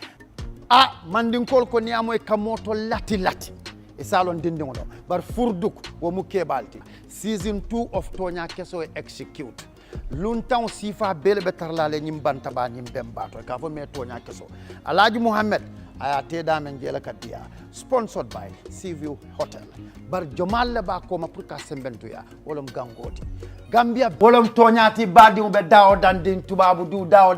Speaker 1: Mandin kol ko niamo e kamoto lati e salon dindingono bar furduk wo muke balti. Season 2 of Tonyaa Kesso execute. Luntan sifa bele betarlale nyimbanta ba nyimbembato ka fo me Tonyaa Kesso Alhaji Mohamed aya teda men jela kadia sponsored by Seaview Hotel bar jomal ba ko ma pour ka sembentu ya wolom gangoti Gambia bolom Tonyaa ti badi be dawo dandin tubabu du dawo